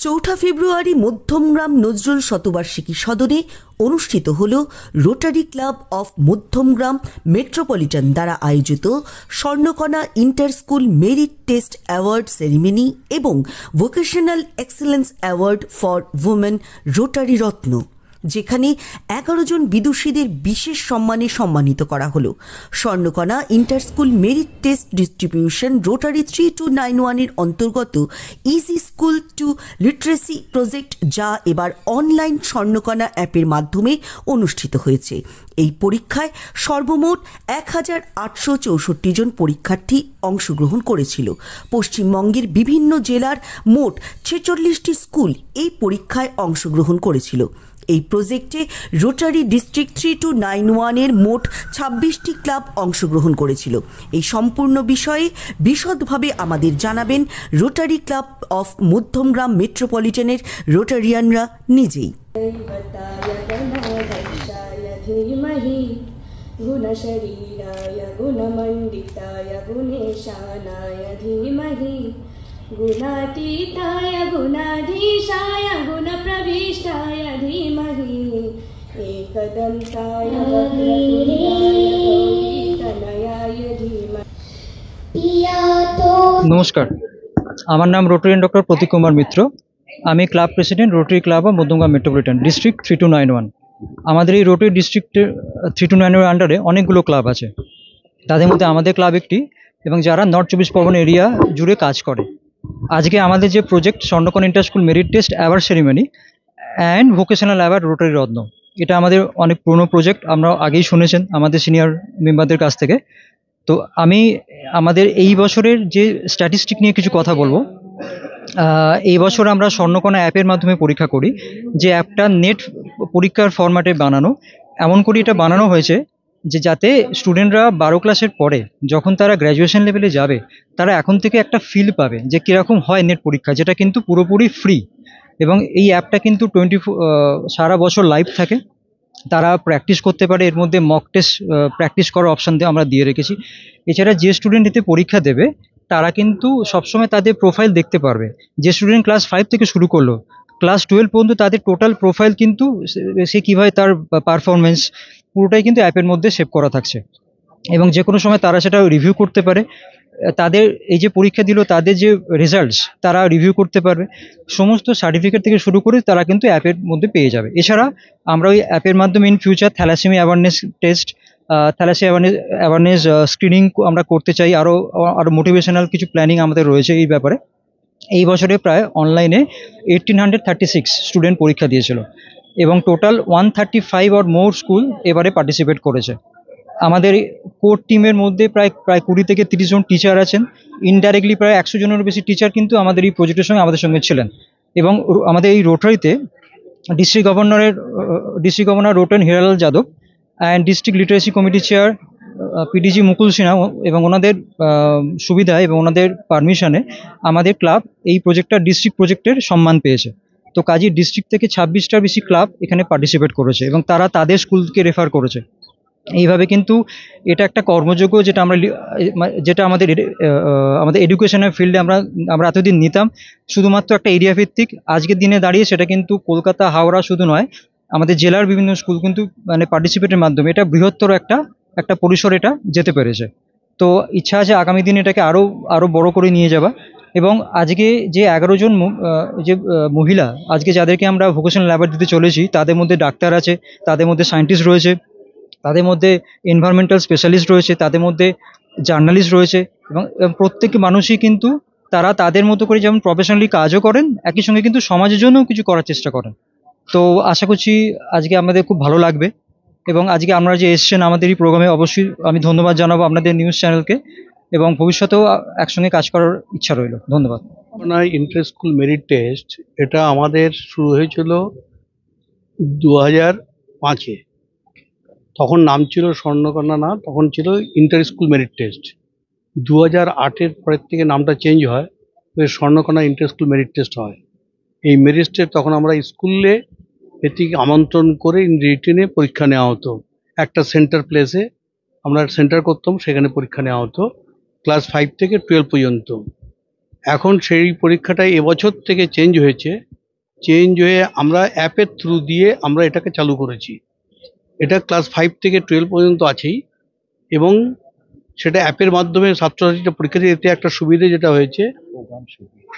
চৌঠা ফেব্রুয়ারি মধ্যমগ্রাম নজরুল শতবার্ষিকী সদনে অনুষ্ঠিত হল Rotary club of Madhyamgram metropolitan দ্বারা আয়োজিত Swarnakana inter school merit test award ceremony এবং vocational excellence award for women Rotary Ratna, যেখানে 11 জন বিদুষীদের বিশেষ সম্মানে সম্মানিত করা হলো। Swarnakana inter school merit test distribution Rotary 3291-এর অন্তর্গত easy school to literacy project, যা এবার অনলাইন স্বর্ণকণা অ্যাপের মাধ্যমে অনুষ্ঠিত হয়েছে। এই পরীক্ষায় সর্বমোট 1864 জন পরীক্ষার্থী অংশগ্রহণ করেছিল। পশ্চিমবঙ্গের বিভিন্ন জেলার মোট 46টি স্কুল এই পরীক্ষায় অংশগ্রহণ করেছিল। এই প্রজেক্টে রোটারি ডিস্ট্রিক্ট 3291-এর মোট 26টি ক্লাব অংশগ্রহণ করেছিল। এই সম্পূর্ণ বিষয়ে বিশদভাবে আমাদের জানাবেন রোটারি ক্লাব অফ মধ্যমগ্রাম মেট্রোপলিটনের রোটারিয়ানরা নিজেই। गुणातीताय गुणाधीशाय गुणप्रविष्टाय धीमहि एकदन्ताय वक्रतुण्डाय गौरीतनयाय धीमहि। नमस्कार, আমার নাম রোটারিয়ান ডক্টর প্রতীক কুমার মিত্র। আমি club president, rotary club of Madhyamgram metropolitan district 3291। আমাদের এই রোটারি ডিস্ট্রিক্ট 3291-এর আন্ডারে অনেকগুলো ক্লাব আছে। তাদের মধ্যে আমাদের ক্লাব একটি, এবং যারা নর্থ 24 পরগনা এরিয়া জুড়ে কাজ করে। আজকে আমাদের যে project Swarnakana inter school merit test award ceremony and vocational award Rotary Ratna, এটা আমাদের অনেক পুরনো প্রজেক্ট, আমরা আগেই শুনেছেন আমাদের সিনিয়র মেম্বারদের কাছ থেকে। তো আমি আমাদের এই বছরের যে স্ট্যাটিস্টিক নিয়ে কিছু কথা বলবো। এই বছর আমরা স্বর্ণকণা অ্যাপের মাধ্যমে পরীক্ষা করি, যে অ্যাপটা নেট পরীক্ষার ফরম্যাটে বানানো। এমন করে এটা বানানো হয়েছে যে যাতে স্টুডেন্টরা 12 ক্লাসের পরে যখন তারা গ্র্যাজুয়েশন লেভেলে যাবে, তারা এখন থেকে একটা ফিল পাবে যে কীরকম হয় নেট পরীক্ষা, যেটা কিন্তু পুরোপুরি ফ্রি। এবং এই অ্যাপটা কিন্তু সারা বছর লাইভ থাকে, তারা প্র্যাকটিস করতে পারে। এর মধ্যে মক টেস্ট প্র্যাকটিস করার অপশান আমরা দিয়ে রেখেছি। এছাড়া যে স্টুডেন্ট এতে পরীক্ষা দেবে তারা কিন্তু সবসময় তাদের প্রোফাইল দেখতে পারবে। যে স্টুডেন্ট ক্লাস 5 থেকে শুরু করলো, ক্লাস 12 পর্যন্ত তাদের টোটাল প্রোফাইল কিন্তু সে কীভাবে তার পারফরমেন্স পুরোটাই কিন্তু অ্যাপের মধ্যে সেভ করা থাকছে। এবং যে কোনো সময় তারা সেটা রিভিউ করতে পারে। তাদের এই যে পরীক্ষা দিল তাদের যে রেজাল্টস তারা রিভিউ করতে পারবে। সমস্ত সার্টিফিকেট থেকে শুরু করে তারা কিন্তু অ্যাপের মধ্যে পেয়ে যাবে। এছাড়া আমরা ওই অ্যাপের মাধ্যমে in future thalassaemia awareness test, thalassaemia awareness screening আমরা করতে চাই। আরও মোটিভেশনাল কিছু প্ল্যানিং আমাদের রয়েছে এই ব্যাপারে। এই বছরে প্রায় অনলাইনে 1836 স্টুডেন্ট পরীক্ষা দিয়েছিল, এবং টোটাল 135 অর মোর স্কুল এবারে পার্টিসিপেট করেছে। আমাদের কোর টিমের মধ্যে প্রায় 20 থেকে 30 জন টিচার আছেন। ইনডাইরেক্টলি প্রায় 100 জনের বেশি টিচার কিন্তু আমাদের এই প্রজেক্টের সঙ্গে আমাদের সঙ্গে ছিলেন। এবং আমাদের এই রোটারিতে district governor Rotarian Hiralal Yadav and district literacy committee chair PDG Mukul Sinha, এবং ওনাদের সুবিধায় এবং ওনাদের পারমিশনে আমাদের ক্লাব এই প্রজেক্টটা ডিস্ট্রিক্ট প্রজেক্টের সম্মান পেয়েছে। তো কাজী ডিস্ট্রিক্ট থেকে 26টার বেশি ক্লাব এখানে পার্টিসিপেট করেছে, এবং তারা তাদের স্কুলকে রেফার করেছে। এইভাবে কিন্তু এটা একটা কর্মযোগ্য, যেটা আমাদের এডুকেশনের ফিল্ডে আমরা এতদিন নিতাম শুধুমাত্র একটা এরিয়া ভিত্তিক। আজকের দিনে দাঁড়িয়ে সেটা কিন্তু কলকাতা, হাওড়া শুধু নয়, আমাদের জেলার বিভিন্ন স্কুল কিন্তু পার্টিসিপেটের মাধ্যমে এটা বৃহত্তর একটা পরিসর এটা যেতে পেরেছে। তো ইচ্ছা আছে আগামী দিনে এটাকে আরও বড় করে নিয়ে যাওয়া। এবং আজকে যে 11 জন যে মহিলা আজকে যাদেরকে আমরা ভোকেশনাল অ্যাওয়ার্ড দিতে চলেছি, তাদের মধ্যে ডাক্তার আছে, তাদের মধ্যে সায়েন্টিস্ট রয়েছে, তাদের মধ্যে এনভায়রনমেন্টাল স্পেশালিস্ট রয়েছে, তাদের মধ্যে জার্নালিস্ট রয়েছে। এবং প্রত্যেক মানুষই কিন্তু তারা তাদের মতো করে যেমন প্রফেশনালি কাজও করেন, একই সঙ্গে কিন্তু সমাজের জন্যও কিছু করার চেষ্টা করেন। তো আশা করছি আজকে আমাদের খুব ভালো লাগবে। এবং আজকে আপনারা যে এসছেন আমাদের এই প্রোগ্রামে, অবশ্যই আমি ধন্যবাদ জানাবো আপনাদের নিউজ চ্যানেলকে, এবং ভবিষ্যতেও একসঙ্গে কাজ করার ইচ্ছা রইল। ধন্যবাদ। ইন্টার স্কুল মেরিট টেস্ট এটা আমাদের শুরু হয়েছিল 2005-এ। তখন নাম ছিল স্বর্ণকণা, না তখন ছিল ইন্টার স্কুল মেরিট টেস্ট। 2008-এর পরের থেকে নামটা চেঞ্জ হয়, স্বর্ণকণা ইন্টার স্কুল মেরিট টেস্ট হয়। এই মেরিট টেস্ট তখন আমরা স্কুলে এটিকে আমন্ত্রণ করে রিটেনে পরীক্ষা নেওয়া হতো। একটা সেন্টার প্লেসে আমরা সেন্টার করতাম, সেখানে পরীক্ষা নেওয়া হতো ক্লাস 5 থেকে 12 পর্যন্ত। এখন সেই পরীক্ষাটাই এবছর থেকে চেঞ্জ হয়েছে, চেঞ্জ হয়ে আমরা অ্যাপের থ্রু দিয়ে আমরা এটাকে চালু করেছি। এটা ক্লাস 5 থেকে 12 পর্যন্ত আছেই, এবং সেটা অ্যাপের মাধ্যমে ছাত্রছাত্রীরা পরীক্ষা দিয়ে। এতে একটা সুবিধে যেটা হয়েছে,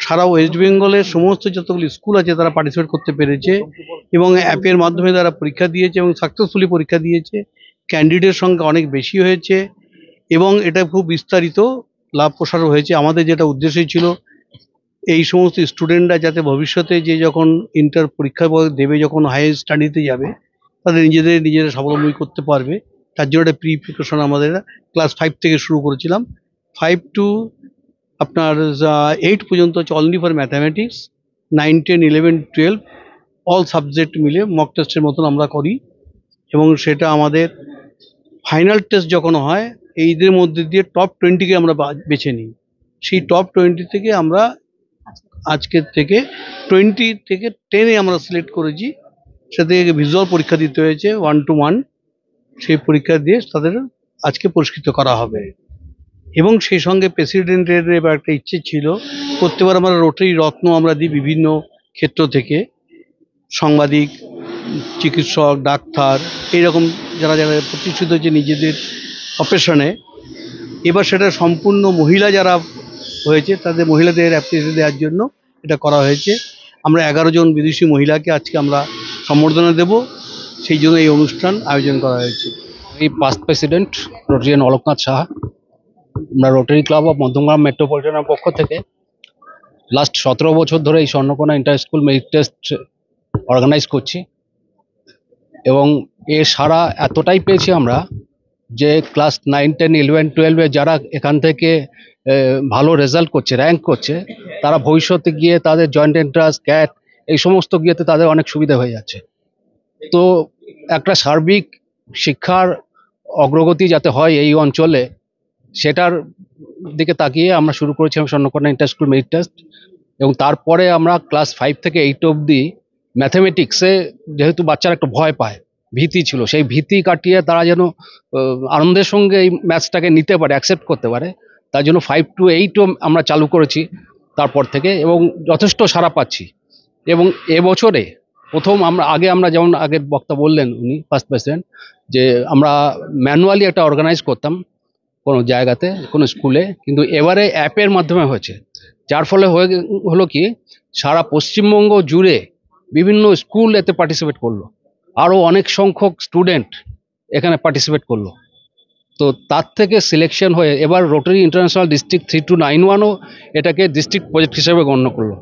সারা ওয়েস্ট বেঙ্গলের সমস্ত যতগুলি স্কুল আছে তারা পার্টিসিপেট করতে পেরেছে, এবং অ্যাপের মাধ্যমে তারা পরীক্ষা দিয়েছে এবং সাকসেসফুলি পরীক্ষা দিয়েছে। ক্যান্ডিডেট সংখ্যা অনেক বেশি হয়েছে এবং এটা খুব বিস্তারিত লাভ প্রসার হয়েছে। আমাদের যেটা উদ্দেশ্য ছিল, এই সমস্ত স্টুডেন্টরা যাতে ভবিষ্যতে যে যখন ইন্টার পরীক্ষা দেবে, যখন হায়ার স্টাডিতে যাবে, তাদের নিজেরা স্বাবলম্বী করতে পারবে। তার জন্য একটা প্রিপারেশন আমাদের ক্লাস 5 থেকে শুরু করেছিলাম। 5 to আপনার 8 পর্যন্ত হচ্ছে only for mathematics. 9, 10, 11, 12 all subject মিলে মক টেস্টের মতন আমরা করি, এবং সেটা আমাদের ফাইনাল টেস্ট যখন হয় এইদের মধ্যে দিয়ে টপ 20কে আমরা বেছে নিই। সেই টপ 20 থেকে আমরা আজকের থেকে 20 থেকে 10-এ আমরা সিলেক্ট করেছি। সেটা থেকে ভিজুয়াল পরীক্ষা দিতে হয়েছে 1 to 1। সেই পরীক্ষা দিয়ে তাদের আজকে পুরস্কৃত করা হবে। এবং সেই সঙ্গে প্রেসিডেন্টের এবার একটা ইচ্ছে ছিল, প্রত্যেকবার আমরা রোটারি রত্ন আমরা দিই বিভিন্ন ক্ষেত্র থেকে, সাংবাদিক, চিকিৎসক, ডাক্তার, এইরকম যারা যারা প্রতিষ্ঠিত হয়েছে নিজেদের অপারেশনে। এবার সেটা সম্পূর্ণ মহিলা যারা হয়েছে তাদের মহিলাদের অ্যাপ্রিসিয়েশন দেওয়ার জন্য এটা করা হয়েছে। আমরা 11 জন বিদেশি মহিলাকে আজকে আমরা সম্বর্ধনা দেব, সেই জন্য এই অনুষ্ঠান আয়োজন করা হয়েছে। এই past president Rotarian Aloknath Saha. আমরা রোটারি ক্লাব অফ মধ্যমগ্রাম মেট্রোপলিটনের পক্ষ থেকে লাস্ট 17 বছর ধরে এই Swarnakana inter school merit test organise করছি, এবং এর সারা এতটাই পেয়েছি আমরা যে ক্লাস 9, 10, 11, 12-এ যারা এখান থেকে ভালো রেজাল্ট করছে, র্যাঙ্ক করছে, তারা ভবিষ্যতে গিয়ে তাদের জয়েন্ট এন্ট্রান্স, ক্যাট এই সমস্ত গিয়েতে তাদের অনেক সুবিধা হয়ে যাচ্ছে। তো একটা সার্বিক শিক্ষার অগ্রগতি যাতে হয় এই অঞ্চলে, সেটার দিকে তাকিয়ে আমরা শুরু করেছিলাম স্বর্ণকন্যা ইন্টার স্কুল মেরিট টেস্ট। এবং তারপরে আমরা ক্লাস 5 থেকে 8 অবধি ম্যাথামেটিক্সে, যেহেতু বাচ্চারা একটু ভয় পায়, ভীতি ছিল, সেই ভীতি কাটিয়ে তারা যেন আনন্দের সঙ্গে এই ম্যাথসটাকে নিতে পারে, অ্যাকসেপ্ট করতে পারে, তার জন্য 5 to 8ও আমরা চালু করেছি তারপর থেকে, এবং যথেষ্ট সাড়া পাচ্ছি। এবং এবছরে প্রথম আমরা যেমন আগের বক্তা বললেন উনি ফার্স্ট প্রেসিডেন্ট, যে আমরা ম্যানুয়ালি একটা অর্গানাইজ করতাম কোনো জায়গাতে, কোনো স্কুলে, কিন্তু এবারে অ্যাপের মাধ্যমে হয়েছে, যার ফলে হলো কি সারা পশ্চিমবঙ্গ জুড়ে বিভিন্ন স্কুল এতে পার্টিসিপেট করলো, আরও অনেক সংখ্যক স্টুডেন্ট এখানে পার্টিসিপেট করলো। তো তার থেকে সিলেকশন হয়ে এবার রোটারি ইন্টারন্যাশনাল ডিস্ট্রিক্ট 3291ও এটাকে ডিস্ট্রিক্ট প্রজেক্ট হিসেবে গণ্য করলো।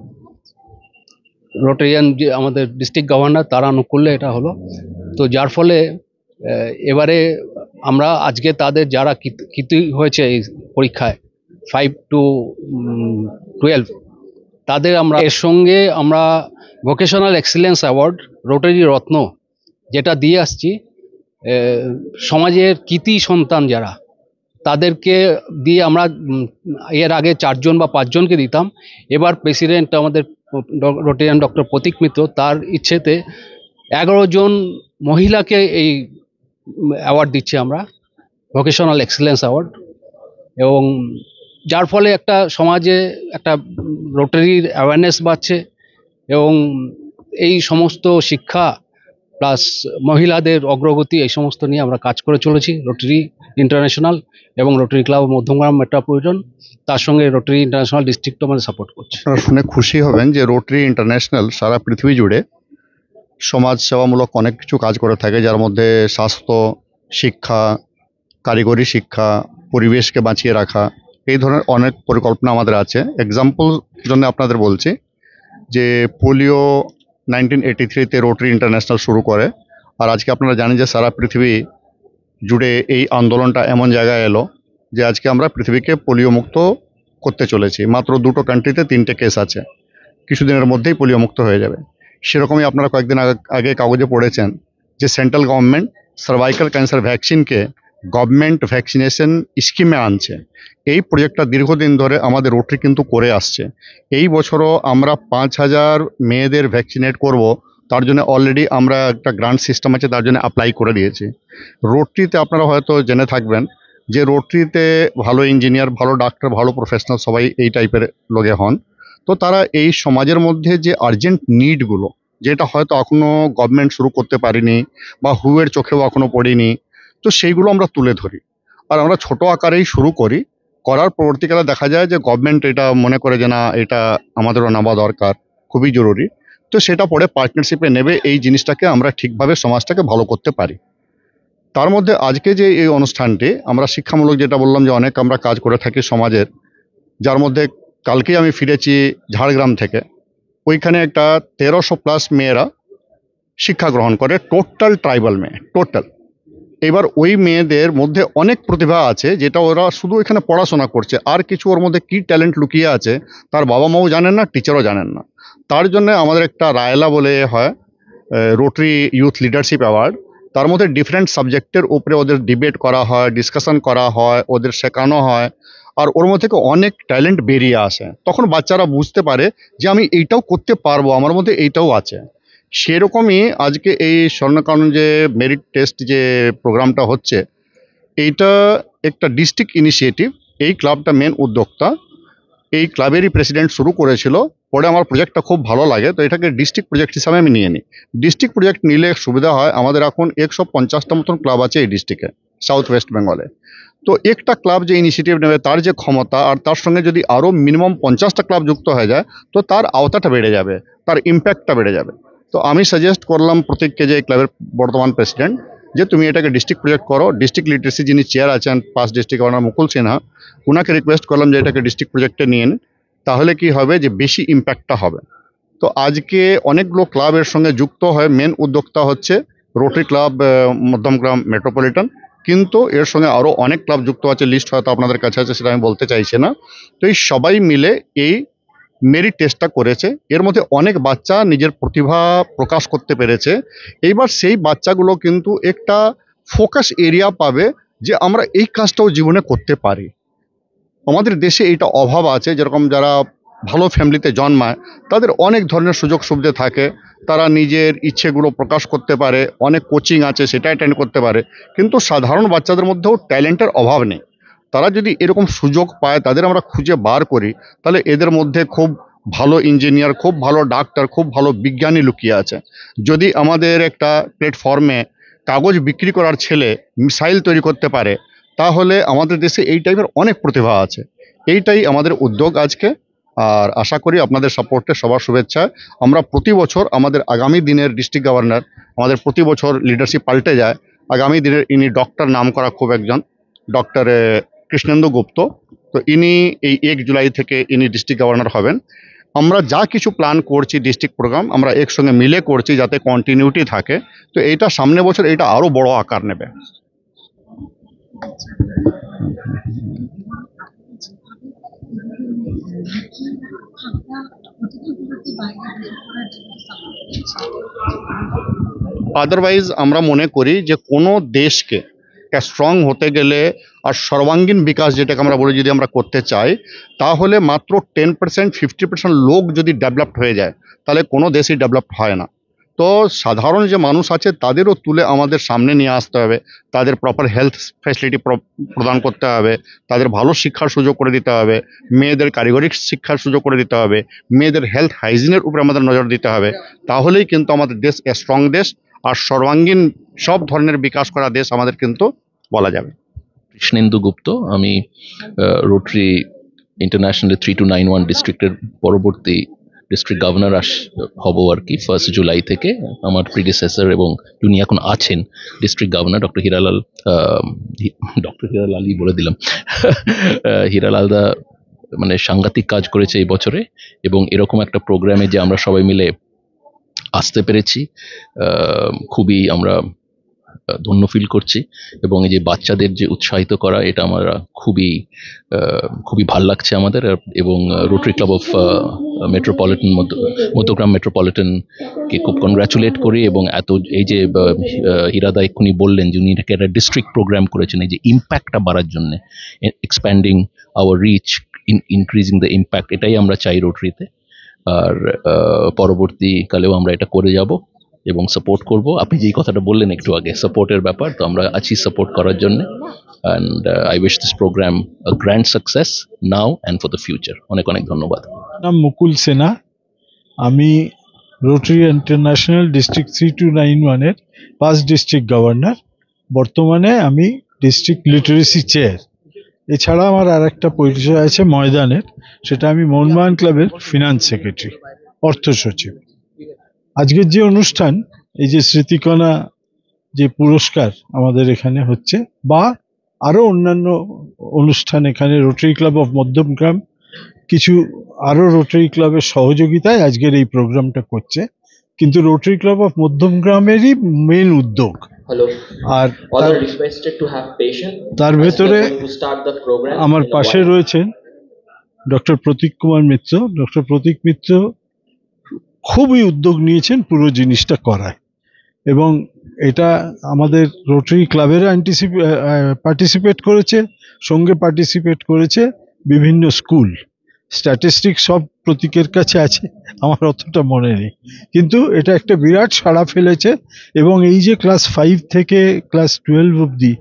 রোটারিয়ান যে আমাদের ডিস্ট্রিক্ট গভর্নর তারা অনুকূল্যে এটা হলো। তো যার ফলে এবারে আমরা আজকে তাদের যারা কৃতি হয়েছে এই পরীক্ষায় 5 to 12, তাদের আমরা এর সঙ্গে আমরা ভোকেশনাল এক্সিলেন্স অ্যাওয়ার্ড, রোটারি রত্ন যেটা দিয়ে আসছি, সমাজের কৃতি সন্তান যারা, তাদেরকে দিয়ে আমরা এর আগে 4 জন বা 5 জনকে দিতাম। এবার প্রেসিডেন্ট আমাদের রোটারিয়ান ডক্টর প্রতীক মিত্র, তার ইচ্ছেতে 11 জন মহিলাকে এই অ্যাওয়ার্ড দিচ্ছি আমরা, ভোকেশনাল এক্সিলেন্স অ্যাওয়ার্ড। এবং যার ফলে একটা সমাজে একটা রোটারির অ্যাওয়ারনেস বাড়ছে, এবং এই সমস্ত শিক্ষা প্লাস মহিলাদের অগ্রগতি এই সমস্ত নিয়ে আমরা কাজ করে চলেছি রোটারি ইন্টারন্যাশনাল এবং রোটারি ক্লাব মধ্যমগ্রাম মেট্রোপলিটন, তার সঙ্গে রোটারি ইন্টারন্যাশনাল ডিস্ট্রিক্টও আমাদের সাপোর্ট করছে। আপনারা শুনে খুশি হবেন যে রোটারি ইন্টারন্যাশনাল সারা পৃথিবী জুড়ে সমাজ সেবামূলক অনেক কিছু কাজ করে থাকে, যার মধ্যে স্বাস্থ্য, শিক্ষা, কারিগরি শিক্ষা, পরিবেশকে বাঁচিয়ে রাখা, এই ধরনের অনেক পরিকল্পনা আমাদের আছে। এক্সাম্পল জন্য আপনাদের বলছি যে পোলিও 1983-তে রোটারি ইন্টারন্যাশনাল শুরু করে, আর আজকে আপনারা জানেন যে সারা পৃথিবী জুড়ে এই আন্দোলনটা এমন জায়গায় এলো যে আজকে আমরা পৃথিবীকে পোলিও মুক্ত করতে চলেছি। মাত্র 2টো কান্ট্রিতে 3টে কেস আছে, কিছুদিনের মধ্যেই পোলিও মুক্ত হয়ে যাবে। সেরকমই আপনারা কয়েকদিন আগে কাগজে পড়েছেন যে সেন্ট্রাল গভর্নমেন্ট সার্ভাইকাল ক্যান্সার ভ্যাকসিনকে গভর্নমেন্ট ভ্যাকসিনেশন স্কিমে আনছে। এই প্রজেক্টটা দীর্ঘদিন ধরে আমাদের রোটারি কিন্তু করে আসছে। এই বছরও আমরা 5000 মেয়েদের ভ্যাকসিনেট করব, তার জন্য অলরেডি আমরা একটা গ্রান্ট সিস্টেম আছে, তার জন্য অ্যাপ্লাই করে দিয়েছি। রোটারিতে আপনারা হয়তো জেনে থাকবেন যে রোটারিতে ভালো ইঞ্জিনিয়ার, ভালো ডাক্তার, ভালো প্রফেশনাল সবাই এই টাইপের লোকে হন। তো তারা এই সমাজের মধ্যে যে আর্জেন্ট নিডগুলো, যেটা হয়তো এখনো গভর্নমেন্ট শুরু করতে পারেনি বা হুয়ের চোখেও এখনো পড়েনি, তো সেইগুলো আমরা তুলে ধরি। আর আমরা ছোট আকারেই শুরু করি, করার পরবর্তীকালে দেখা যায় যে গভর্নমেন্ট এটা মনে করে যে না, এটা আমাদেরও নেওয়া দরকার, খুবই জরুরি। তো সেটা পরে পার্টনারশিপে নেবে, এই জিনিসটাকে আমরা ঠিকভাবে সমাজটাকে ভালো করতে পারি। তার মধ্যে আজকে যে এই অনুষ্ঠানটি, আমরা শিক্ষামূলক যেটা বললাম যে অনেক আমরা কাজ করে থাকি সমাজের, যার মধ্যে কালকেই আমি ফিরেছি ঝাড়গ্রাম থেকে। ওইখানে একটা 1300+ মেয়েরা শিক্ষা গ্রহণ করে, টোটাল ট্রাইবাল মেয়ে, টোটাল। এবার ওই মেয়েদের মধ্যে অনেক প্রতিভা আছে, যেটা ওরা শুধু এখানে পড়াশোনা করছে, আর কিছু ওর মধ্যে কী ট্যালেন্ট লুকিয়ে আছে তার বাবা মাও জানেন না, টিচারও জানেন না। তার জন্য আমাদের একটা রায়লা বলে হয়, রোটারি ইউথ লিডারশিপ অ্যাওয়ার্ড। তার মধ্যে ডিফারেন্ট সাবজেক্টের উপরে ওদের ডিবেট করা হয়, ডিসকাশন করা হয়, ওদের শেখানো হয়, আর ওর মধ্যে থেকে অনেক ট্যালেন্ট বেরিয়ে আসে। তখন বাচ্চারা বুঝতে পারে যে আমি এইটাও করতে পারবো, আমার মধ্যে এইটাও আছে। সেরকমই আজকে এই স্বর্ণকানন যে মেরিট টেস্ট যে প্রোগ্রামটা হচ্ছে, এইটা একটা ডিস্ট্রিক্ট ইনিশিয়েটিভ। এই ক্লাবটা মেন উদ্যোক্তা, এই ক্লাবেরই প্রেসিডেন্ট শুরু করেছিল। পরে আমার প্রজেক্টটা খুব ভালো লাগে, তো এটাকে ডিস্ট্রিক্ট প্রজেক্ট হিসাবে আমি নিয়ে নিই। ডিস্ট্রিক্ট প্রজেক্ট নিলে সুবিধা হয়, আমাদের এখন 150টা মতন ক্লাব আছে এই ডিস্ট্রিক্টে, সাউথ ওয়েস্ট বেঙ্গলে। তো একটা ক্লাব যে ইনিশিয়েটিভ নেবে, তার যে ক্ষমতা, আর তার সঙ্গে যদি আরও মিনিমাম 50টা ক্লাব যুক্ত হয়ে যায়, তো তার আওতাটা বেড়ে যাবে, তার ইম্প্যাক্টটা বেড়ে যাবে। তো আমি সাজেস্ট করলাম প্রতীককে, যে ক্লাবের বর্তমান প্রেসিডেন্ট, যে তুমি এটাকে ডিস্ট্রিক্ট প্রজেক্ট করো। ডিস্ট্রিক্ট লিটারেসি যিনি চেয়ার আছেন, পাঁচ ডিস্ট্রিক্ট গভর্নর মুকুল সিনহা, ওনাকে রিকোয়েস্ট করলাম যে এটাকে ডিস্ট্রিক্ট প্রজেক্টে নিয়ে নিন, তাহলে কি হবে যে বেশি ইম্প্যাক্টটা হবে। তো আজকে অনেকগুলো ক্লাবের সঙ্গে যুক্ত হয়, মেন উদ্যোক্তা হচ্ছে রোটারি ক্লাব মধ্যমগ্রাম মেট্রোপলিটন, কিন্তু এর সঙ্গে আরও অনেক ক্লাব যুক্ত আছে, লিস্ট হয়তো আপনাদের কাছে আছে, সেটা আমি বলতে চাইছি না। তো এই সবাই মিলে এই মেরিট টেস্টটা করেছে। এর মধ্যে অনেক বাচ্চা নিজের প্রতিভা প্রকাশ করতে পেরেছে। এইবার সেই বাচ্চাগুলো কিন্তু একটা ফোকাস এরিয়া পাবে, যে আমরা এই কাজটাও জীবনে করতে পারি। আমাদের দেশে এইটা অভাব আছে, যেরকম যারা ভালো ফ্যামিলিতে জন্মায় তাদের অনেক ধরনের সুযোগ সুবিধা থাকে, তারা নিজের ইচ্ছেগুলো প্রকাশ করতে পারে, অনেক কোচিং আছে সেটা অ্যাটেন্ড করতে পারে। কিন্তু সাধারণ বাচ্চাদের মধ্যেও ট্যালেন্টের অভাব নেই। তারা যদি এরকম সুযোগ পায়, তাদের আমরা খুঁজে বার করি, তাহলে এদের মধ্যে খুব ভালো ইঞ্জিনিয়ার, খুব ভালো ডাক্তার, খুব ভালো বিজ্ঞানী লুকিয়ে আছে। যদি আমাদের একটা প্ল্যাটফর্মে কাগজ বিক্রি করার ছেলে মিসাইল তৈরি করতে পারে, তাহলে আমাদের দেশে এই টাইপের অনেক প্রতিভা আছে। এইটাই আমাদের উদ্যোগ আজকে। আর আশা করি আপনাদের সাপোর্টে, সবার শুভেচ্ছায় আমরা প্রতি বছর আমাদের আগামী দিনের ডিস্ট্রিক্ট গভর্নর, আমাদের প্রতি বছর লিডারশিপ পাল্টে যায়। আগামী দিনের ইনি ডক্টর, নাম করা খুব একজন ডক্টর কৃষ্ণেন্দু গুপ্ত। তো ইনি এই 1 জুলাই থেকে ইনি ডিস্ট্রিক্ট গভর্নর হবেন। আমরা যা কিছু প্ল্যান করছি ডিস্ট্রিক্ট প্রোগ্রাম, আমরা একসঙ্গে মিলে করছি যাতে কন্টিনিউটি থাকে। তো এইটা সামনে বছর এটা আরও বড় আকার নেবে। আদারওয়াইজ আমরা মনে করি যে কোনো দেশকে স্ট্রং হতে গেলে আর সর্বাঙ্গীন বিকাশ, যেটাকে আমরা বলি, যদি আমরা করতে চাই, তাহলে মাত্র 10% 50% লোক যদি ডেভেলপড হয়ে যায়, তাহলে কোনো দেশই ডেভেলপড হয় না। তো সাধারণ যে মানুষ আছে তাদেরও তুলে আমাদের সামনে নিয়ে আসতে হবে, তাদের প্রপার হেলথ ফ্যাসিলিটি প্রদান করতে হবে, তাদের ভালো শিক্ষার সুযোগ করে দিতে হবে, মেয়েদের কারিগরি শিক্ষার সুযোগ করে দিতে হবে, মেয়েদের হেলথ হাইজিনের উপরে আমাদের নজর দিতে হবে। তাহলেই কিন্তু আমাদের দেশ স্ট্রং দেশ আর সর্বাঙ্গীন সব ধরনের বিকাশ করা দেশ আমাদের কিন্তু বলা যাবে। কৃষ্ণেন্দু গুপ্ত, আমি রোটারি ইন্টারন্যাশনাল 3291 ডিস্ট্রিক্টের পরবর্তী ডিস্ট্রিক্ট গভর্নর হব আর কি 1 জুলাই থেকে। আমার প্রিডিসেসর এবং যিনি এখন আছেন district governor doctor Hiralal Ali বলে দিলাম হিরালালদা মানে সাংঘাতিক কাজ করেছে এই বছরে, এবং এরকম একটা প্রোগ্রামে যে আমরা সবাই মিলে আসতে পেরেছি, খুবই আমরা ধন্য ফিল করছি। এবং এই যে বাচ্চাদের যে উৎসাহিত করা, এটা আমরা খুবই ভাল লাগছে আমাদের। এবং Rotary club of metropolitan, Madhyamgram মেট্রোপলিটনকে খুব কনগ্রাচুলেট করি। এবং এই যে হীরাদা এক্ষুনি বললেন যে উনি এটাকে একটা ডিস্ট্রিক্ট প্রোগ্রাম করেছেন, এই যে ইম্প্যাক্টটা বাড়ার জন্য, expanding our reach, increasing the impact, এটাই আমরা চাই রোটারিতে। আর পরবর্তীকালেও আমরা এটা করে যাব এবং সাপোর্ট করব। আপনি যেই কথাটা বললেন একটু আগে, সাপোর্টের ব্যাপার, তো আমরা আছি সাপোর্ট করার জন্য। And I wish this programme a grand success now and for the future. অনেক অনেক ধন্যবাদ। নাম মুকুল সিনহা, আমি রোটারি ইন্টারন্যাশনাল ডিস্ট্রিক্ট 3291-এর পাস্ট ডিস্ট্রিক্ট গভর্নর। বর্তমানে আমি ডিস্ট্রিক্ট লিটারেসি চেয়ার। এছাড়া আমার আর একটা পরিচয় আছে ময়দানের, সেটা আমি মোহনবাগান ক্লাবের ফিনান্স সেক্রেটারি, অর্থ সচিব। আজকের যে অনুষ্ঠান, এই যে স্মৃতিকণা যে পুরস্কার আমাদের এখানে হচ্ছে, বা আরো অন্যান্য অনুষ্ঠান এখানে রোটারি ক্লাব অফ মধ্যমগ্রাম কিছু আরো রোটারি ক্লাবের সহযোগিতায় আজকের এই প্রোগ্রামটা করছে, কিন্তু রোটারি ক্লাব অফ মধ্যমগ্রামেরই মেন উদ্যোগ। আর তার ভেতরে আমার পাশে রয়েছেন ডক্টর প্রতীক কুমার মিত্র। ডক্টর প্রতীক মিত্র খুবই উদ্যোগ নিয়েছেন পুরো জিনিসটা করায়, এবং এটা আমাদের রোটারি ক্লাবেরও পার্টিসিপেট করেছে, সঙ্গে পার্টিসিপেট করেছে বিভিন্ন স্কুল। স্ট্যাটিস্টিক্স সব প্রতীকের কাছে আছে, আমার অতটা মনে নেই, কিন্তু এটা একটা বিরাট সাড়া ফেলেছে। এবং এই যে ক্লাস 5 থেকে ক্লাস 12 অবধি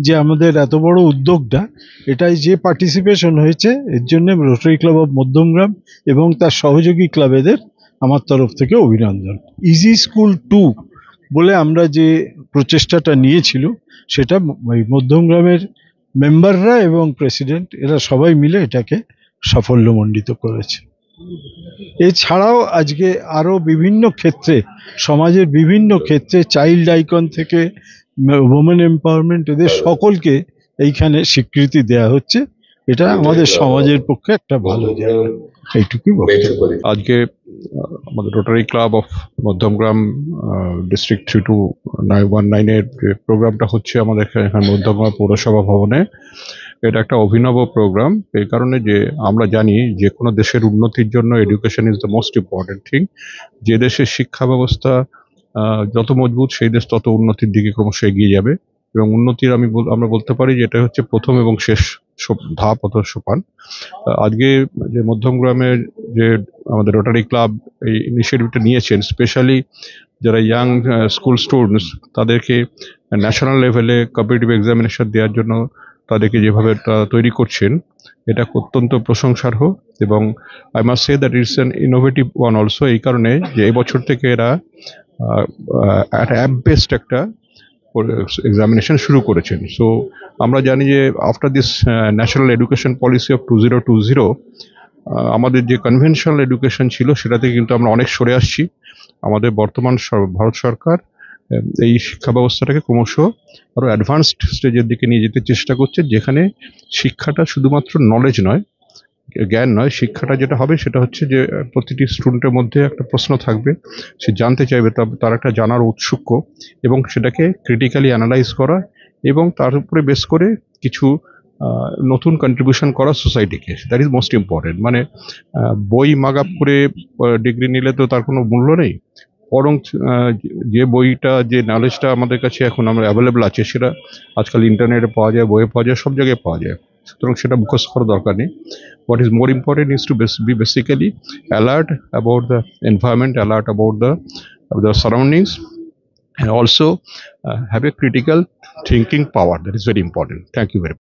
যে আমাদের এত বড় উদ্যোগটা, এটাই যে পার্টিসিপেশন হয়েছে, এর জন্য রোটারি ক্লাব অফ মধ্যমগ্রাম এবং তার সহযোগী ক্লাবেদের আমার তরফ থেকে অভিনন্দন। ইজি স্কুল 2 বলে আমরা যে প্রচেষ্টাটা নিয়েছিল, সেটা মধ্যমগ্রামের মেম্বাররা এবং প্রেসিডেন্ট এরা সবাই মিলে এটাকে সাফল্যমণ্ডিত করেছে। এছাড়াও আজকে আরো বিভিন্ন ক্ষেত্রে, সমাজের বিভিন্ন ক্ষেত্রে, চাইল্ড আইকন থেকে ওমেন এম্পাওয়ারমেন্ট, এদের সকলকে এইখানে স্বীকৃতি দেয়া হচ্ছে। এটা আমাদের সমাজের পক্ষে একটা ভালো জায়গা। এইটুকুই বক্তব্য। আজকে আমাদের Rotary club of Madhyamgram district 3219-এর যে প্রোগ্রামটা হচ্ছে আমাদের এখানে মধ্যমগ্রাম পৌরসভা ভবনে, এটা একটা অভিনব প্রোগ্রাম। এই কারণে যে আমরা জানি যে কোনো দেশের উন্নতির জন্য education is the most important thing. যে দেশের শিক্ষা ব্যবস্থা যত মজবুত, সেই দেশ তত উন্নতির দিকে ক্রমশ এগিয়ে যাবে। এবং উন্নতির আমরা বলতে পারি যে এটা হচ্ছে প্রথম এবং শেষ ধাপ অথবা সোপান। আজকে যে মধ্যমগ্রামের যে আমাদের রোটারি ক্লাব এই ইনিশিয়েটিভটা নিয়েছেন, স্পেশালি যারা ইয়াং স্কুল স্টুডেন্টস, তাদেরকে ন্যাশনাল লেভেলে কম্পিটিটিভ এক্সামিনেশন দেওয়ার জন্য তাদেরকে যেভাবে তৈরি করছেন, এটা অত্যন্ত প্রশংসার্হ। এবং I must say that it's an innovative one also, এই কারণে যে এই বছর থেকে এরা অ্যাপ বেসড একটা এক্সামিনেশন শুরু করেছেন। সো আমরা জানি যে after this national education policy of 2020, আমাদের যে কনভেনশনাল এডুকেশন ছিল সেটাতে কিন্তু আমরা অনেক সরে আসছি। আমাদের বর্তমান ভারত সরকার এই শিক্ষা ব্যবস্থাটাকে ক্রমশ আরো অ্যাডভান্সড স্টেজের দিকে নিয়ে যেতে চেষ্টা করছে, যেখানে শিক্ষাটা শুধুমাত্র নলেজ নয়, জ্ঞান নয়, শিক্ষাটা যেটা হবে সেটা হচ্ছে যে প্রতিটি স্টুডেন্টের মধ্যে একটা প্রশ্ন থাকবে, সে জানতে চাইবে, তার একটা জানার উৎসুক, এবং সেটাকে ক্রিটিক্যালি অ্যানালাইজ করা এবং তার উপরে বেস করে কিছু নতুন কন্ট্রিবিউশন করা সোসাইটিকে, দ্যাট ইজ মোস্ট ইম্পর্টেন্ট। মানে বই মাগাপ করে ডিগ্রি নিলে তো তার কোনো মূল্য নেই, বরং যে বইটা, যে নলেজটা আমাদের কাছে এখন আমরা অ্যাভেলেবল আছে, সেটা আজকাল ইন্টারনেটে পাওয়া যায়, বইয়ে পাওয়া যায়, সব জায়গায় পাওয়া যায়। সুতরাং সেটা মুখস্থ করার দরকার নেই। What is more important is to be basically alert about the environment, alert about the surroundings, and also have a critical thinking power. That is very important. Thank you very much.